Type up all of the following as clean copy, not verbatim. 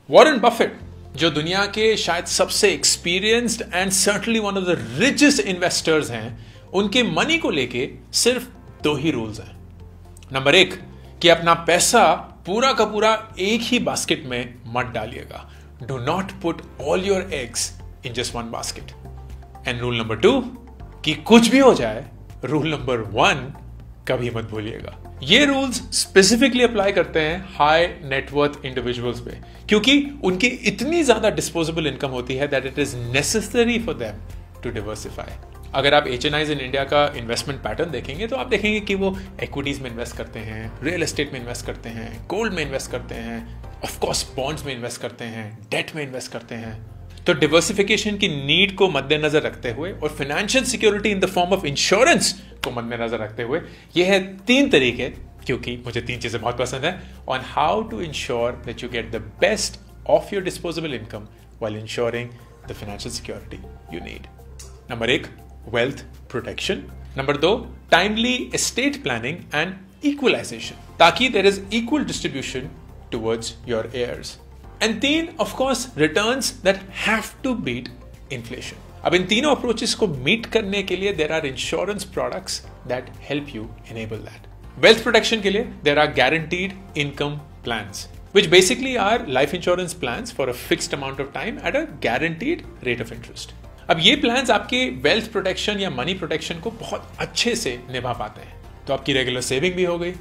Warren Buffett, जो दुनिया के शायद सबसे experienced and certainly one of the richest investors हैं, उनके मनी को लेके सिर्फ 2 ही रूल्स हैं। नंबर 1 कि अपना पैसा पूरा का पूरा एक ही बास्केट में मत डालिएगा। Do not put all your eggs in just one basket. And rule number 2 कि कुछ भी हो जाए, रूल नंबर 1 कभी मत भूलिएगा। ये रूल्स स्पेसिफिकली अप्लाई करते हैं हाई नेटवर्थ इंडिविजुअल्स पे, क्योंकि उनकी इतनी ज्यादा डिस्पोजेबल इनकम होती है that it is necessary for them to diversify. अगर आप HNIs इन इंडिया का इन्वेस्टमेंट पैटर्न देखेंगे तो आप देखेंगे कि वो इक्विटीज में इन्वेस्ट करते हैं, रियल एस्टेट में इन्वेस्ट करते हैं, गोल्ड में इन्वेस्ट करते हैं, ऑफ कोर्स बॉन्ड्स में इन्वेस्ट करते हैं, डेट में इन्वेस्ट करते हैं। तो डिवर्सिफिकेशन की नीड को मद्देनजर रखते हुए और financial security in the form of insurance को मद्देनजर रखते हुए ये है 3 तरीके, क्योंकि मुझे 3 चीजें बहुत पसंद है, on how to ensure that you get the best of your disposable income while ensuring the financial security you need. Number 1 wealth protection, number 2 timely estate planning and equalisation, ताकि there is equal distribution towards your heirs, and 3 of course returns that have to beat inflation. अब इन तीनों approaches को meet करने के लिए there are insurance products that help you enable that. Wealth protection के लिए there are guaranteed income plans, which basically are life insurance plans for a fixed amount of time at a guaranteed rate of interest. अब ये plans आपके wealth protection या money protection को बहुत अच्छे से निभा पाते हैं। तो आपकी रेगुलर सेविंग भी हो गई,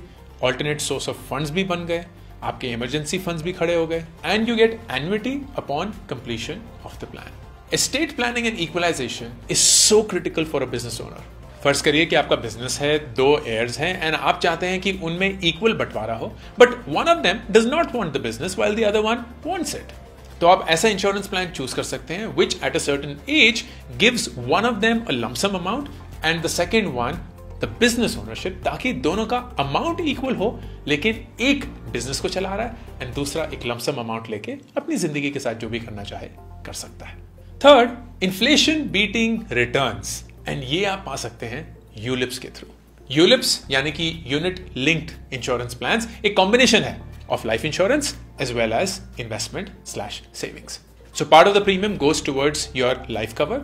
ऑल्टरनेट सोर्स ऑफ फंड्स भी बन गए, आपके इमरजेंसी फंड्स भी खड़े हो गए, and you get annuity upon completion of the plan. Estate planning and equalization is so critical for a business owner. फर्ज करिए कि आपका बिजनेस है, 2 heirs हैं एंड आप चाहते हैं कि उनमें इक्वल बंटवारा हो, but one of them does not want the business while the other one wants it. तो आप ऐसा इंश्योरेंस प्लान चूज कर सकते हैं which at a certain age gives one of them a lump sum amount and the second one the business ownership, ताकि दोनों का amount equal हो, लेकिन एक बिजनेस को चला रहा है एंड दूसरा एक लंप सम अमाउंट लेके अपनी जिंदगी के साथ जो भी करना चाहे कर सकता है। Third, inflation beating returns, and ये आप पा सकते हैं यूलिप्स के थ्रू। यूलिप्स यानी कि यूनिट लिंक्ड इंश्योरेंस प्लान्स एक कॉम्बिनेशन है of life insurance as well as investment/savings. So part of the premium goes towards your life cover,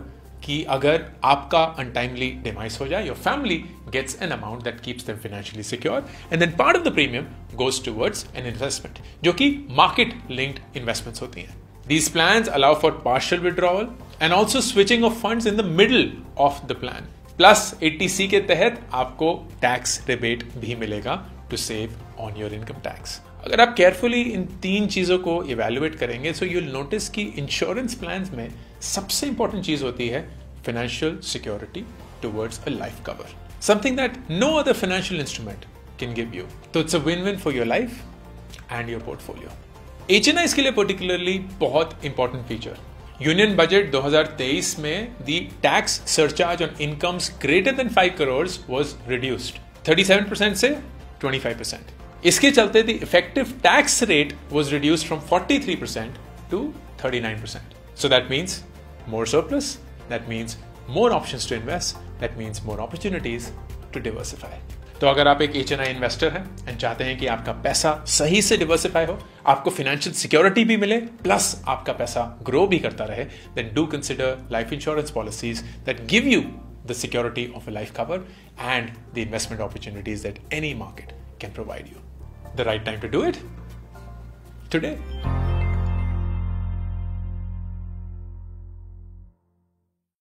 कि अगर आपका untimely demise हो जाए, your family gets an amount that keeps them financially secure, and then part of the premium goes towards an investment, जो कि market linked investments होती हैं. These plans allow for partial withdrawal and also switching of funds in the middle of the plan. Plus 80C के तहत आपको tax rebate भी मिलेगा to save on your income tax. अगर आप केयरफुली इन 3 चीजों को इवेल्युएट करेंगे सो यू विल नोटिस कि इंश्योरेंस प्लान्स में सबसे इंपॉर्टेंट चीज होती है financial security towards a life cover, something that no other financial instrument can give you. तो it's a win win for your life and your portfolio. HNIs के लिए particularly बहुत इंपॉर्टेंट फीचर, यूनियन बजट 2023 में the tax surcharge on incomes greater than 5 crores was reduced 37% से 25%। इसके चलते the effective tax rate was reduced from 43% to 39%. So that means more surplus, that means more options to invest, that means more opportunities to diversify. तो अगर आप एक HNI investor हैं and चाहते हैं कि आपका पैसा सही से डिवर्सिफाई हो, आपको फाइनेंशियल सिक्योरिटी भी मिले प्लस आपका पैसा ग्रो भी करता रहे, then do consider life insurance policies that give you the security of a life cover and the investment opportunities that any market can provide you. The right time to do it? Today.